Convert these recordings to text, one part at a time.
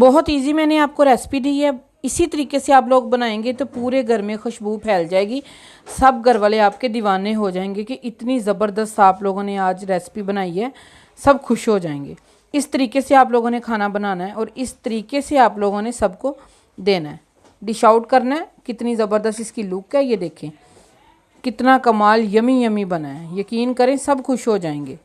बहुत इजी मैंने आपको रेसिपी दी है। इसी तरीके से आप लोग बनाएंगे तो पूरे घर में खुशबू फैल जाएगी। सब घर वाले आपके दीवाने हो जाएंगे कि इतनी ज़बरदस्त आप लोगों ने आज रेसिपी बनाई है। सब खुश हो जाएंगे। इस तरीके से आप लोगों ने खाना बनाना है और इस तरीके से आप लोगों ने सबको देना है, डिश आउट करना है। कितनी ज़बरदस्त इसकी लुक है, ये देखें कितना कमाल यमी यमी बना है। यकीन करें सब खुश हो जाएंगे।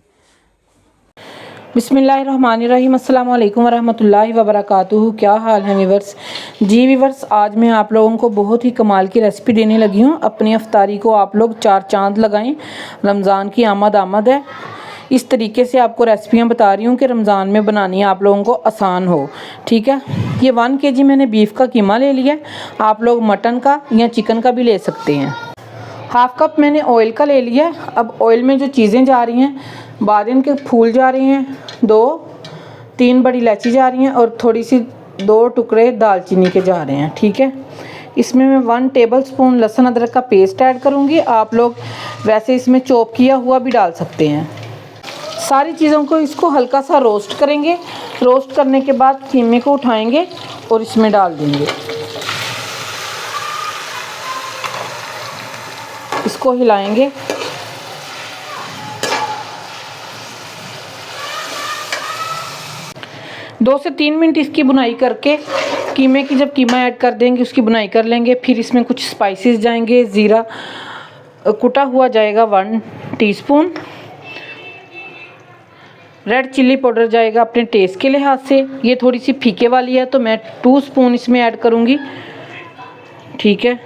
बिस्मिल्लाहिर्रहमानिर्रहीम, अस्सलाम वालेकुम वरहमतुल्लाहि वबरकातुहू। क्या हाल है वीवर्स? जी वीवर्स, आज मैं आप लोगों को बहुत ही कमाल की रेसिपी देने लगी हूँ। अपनी अफ्तारी को आप लोग 4 चांद लगाएं। रमज़ान की आमद है। इस तरीके से आपको रेसिपियाँ बता रही हूँ कि रमज़ान में बनानी आप लोगों को आसान हो। ठीक है, ये 1 kg मैंने बीफ का कीमा ले लिया। आप लोग मटन का या चिकन का भी ले सकते हैं। 1/2 कप मैंने ऑयल का ले लिया। अब ऑयल में जो चीज़ें जा रही हैं, बादाम के फूल जा रहे हैं 2-3 बड़ी इलायची जा रही हैं और थोड़ी सी 2 टुकड़े दालचीनी के जा रहे हैं। ठीक है, इसमें मैं 1 टेबलस्पून लहसुन अदरक का पेस्ट ऐड करूँगी। आप लोग वैसे इसमें चॉप किया हुआ भी डाल सकते हैं। सारी चीज़ों को इसको हल्का सा रोस्ट करेंगे। रोस्ट करने के बाद कीमे को उठाएंगे और इसमें डाल देंगे। इसको हिलाएंगे। दो से 3 मिनट इसकी बुनाई करके कीमे की जब कीमा ऐड कर देंगे उसकी बुनाई कर लेंगे। फिर इसमें कुछ स्पाइसेस जाएंगे। ज़ीरा कुटा हुआ जाएगा 1 टीस्पून। रेड चिल्ली पाउडर जाएगा अपने टेस्ट के लिहाज से। ये थोड़ी सी फीके वाली है तो मैं 2 स्पून इसमें ऐड करूँगी। ठीक है,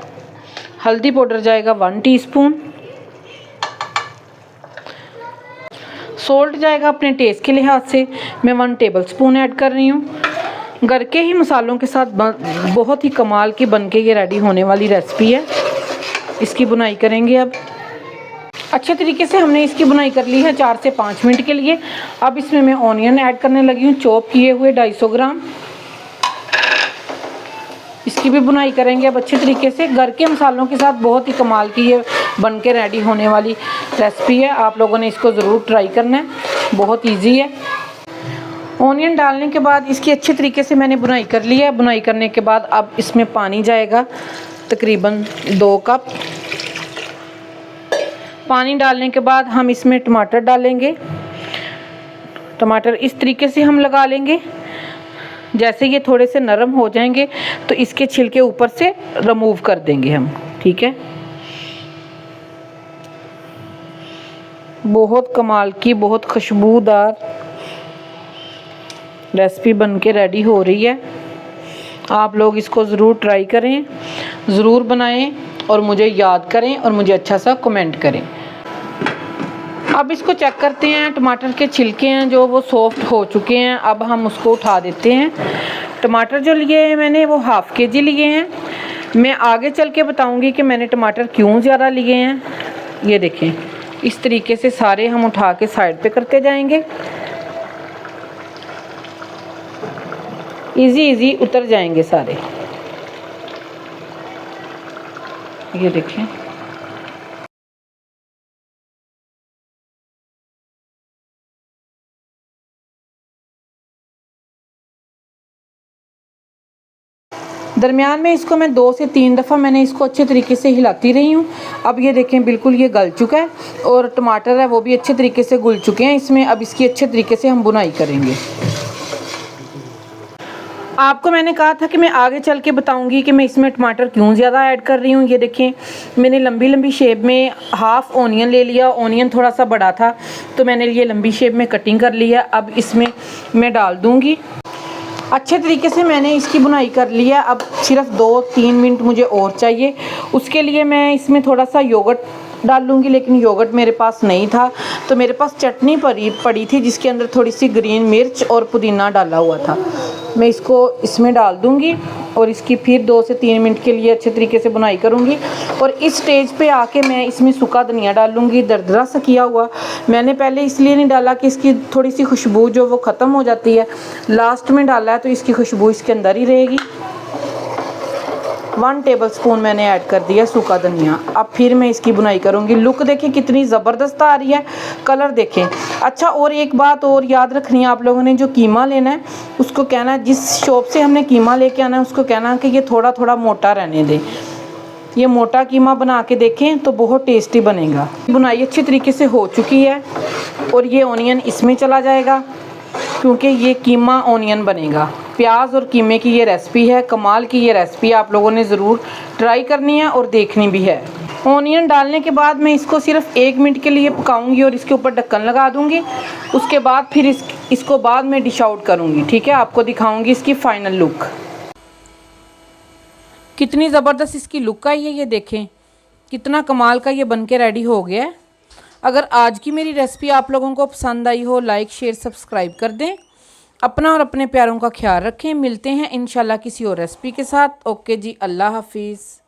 हल्दी पाउडर जाएगा 1 टीस्पून। सोल्ट जाएगा अपने टेस्ट के लिहाज से, मैं 1 टेबलस्पून ऐड कर रही हूँ। घर के ही मसालों के साथ बहुत ही कमाल की बनके ये रेडी होने वाली रेसिपी है। इसकी बुनाई करेंगे। अब अच्छे तरीके से हमने इसकी बुनाई कर ली है 4 से 5 मिनट के लिए। अब इसमें मैं ऑनियन ऐड करने लगी हूँ, चॉप किए हुए 250 ग्राम। इसकी भी बुनाई करेंगे अब अच्छे तरीके से। घर के मसालों के साथ बहुत ही कमाल की ये बनके रेडी होने वाली रेसिपी है। आप लोगों ने इसको ज़रूर ट्राई करना है, बहुत इजी है। ऑनियन डालने के बाद इसकी अच्छे तरीके से मैंने बुनाई कर ली है। बुनाई करने के बाद अब इसमें पानी जाएगा तकरीबन 2 कप। पानी डालने के बाद हम इसमें टमाटर डालेंगे। टमाटर इस तरीके से हम लगा लेंगे। जैसे ये थोड़े से नरम हो जाएंगे तो इसके छिलके ऊपर से रिमूव कर देंगे हम। ठीक है, बहुत कमाल की बहुत खुशबूदार रेसिपी बनके रेडी हो रही है। आप लोग इसको ज़रूर ट्राई करें, ज़रूर बनाएं और मुझे याद करें और मुझे अच्छा सा कमेंट करें। अब इसको चेक करते हैं। टमाटर के छिलके हैं जो वो सॉफ्ट हो चुके हैं। अब हम उसको उठा देते हैं। टमाटर जो लिए हैं मैंने वो 1/2 kg लिए हैं। मैं आगे चल के बताऊंगी कि मैंने टमाटर क्यों ज़्यादा लिए हैं। ये देखें, इस तरीके से सारे हम उठा के साइड पे करते जाएंगे। इजी उतर जाएंगे सारे। ये देखें, दरमियान में इसको मैं 2 से 3 दफ़ा मैंने इसको अच्छे तरीके से हिलाती रही हूँ। अब ये देखें बिल्कुल ये गल चुका है और टमाटर है वो भी अच्छे तरीके से घुल चुके हैं इसमें। अब इसकी अच्छे तरीके से हम बुनाई करेंगे। आपको मैंने कहा था कि मैं आगे चल के बताऊंगी कि मैं इसमें टमाटर क्यों ज़्यादा ऐड कर रही हूँ। ये देखें, मैंने लंबी शेप में 1/2 ऑनियन ले लिया। ऑनियन थोड़ा सा बड़ा था तो मैंने ये लंबी शेप में कटिंग कर लिया। अब इसमें मैं डाल दूँगी। अच्छे तरीके से मैंने इसकी बुनाई कर लिया। अब सिर्फ 2-3 मिनट मुझे और चाहिए। उसके लिए मैं इसमें थोड़ा सा योगर्ट डाल लूँगी, लेकिन योगर्ट मेरे पास नहीं था तो मेरे पास चटनी पड़ी थी जिसके अंदर थोड़ी सी ग्रीन मिर्च और पुदीना डाला हुआ था। मैं इसको इसमें डाल दूँगी और इसकी फिर 2 से 3 मिनट के लिए अच्छे तरीके से बुनाई करूँगी। और इस स्टेज पे आके मैं इसमें सूखा धनिया डाल लूँगी, दरदरा सा किया हुआ। मैंने पहले इसलिए नहीं डाला कि इसकी थोड़ी सी खुशबू जो वो ख़त्म हो जाती है। लास्ट में डाला है तो इसकी खुशबू इसके अंदर ही रहेगी। 1 टेबलस्पून मैंने ऐड कर दिया सूखा धनिया। अब फिर मैं इसकी बुनाई करूँगी। लुक देखें कितनी ज़बरदस्त आ रही है, कलर देखें। अच्छा, और एक बात और याद रखनी है आप लोगों ने, जो कीमा लेना है उसको कहना है, जिस शॉप से हमने कीमा लेके आना है उसको कहना है कि ये थोड़ा थोड़ा मोटा रहने दें। ये मोटा कीमा बना के देखें तो बहुत टेस्टी बनेगा। बुनाई अच्छी तरीके से हो चुकी है और ये ऑनियन इसमें चला जाएगा क्योंकि ये कीमा ऑनियन बनेगा। प्याज और कीमे की ये रेसिपी है, कमाल की ये रेसिपी आप लोगों ने ज़रूर ट्राई करनी है और देखनी भी है। ऑनियन डालने के बाद मैं इसको सिर्फ 1 मिनट के लिए पकाऊंगी और इसके ऊपर ढक्कन लगा दूंगी। उसके बाद फिर इसको बाद में डिश आउट करूंगी। ठीक है, आपको दिखाऊंगी इसकी फाइनल लुक। कितनी ज़बरदस्त इसकी लुक आई है, ये देखें कितना कमाल का ये बनके रेडी हो गया है। अगर आज की मेरी रेसिपी आप लोगों को पसंद आई हो, लाइक शेयर सब्सक्राइब कर दें। अपना और अपने प्यारों का ख्याल रखें। मिलते हैं इंशाल्लाह किसी और रेसिपी के साथ। ओके जी, अल्लाह हाफिज़।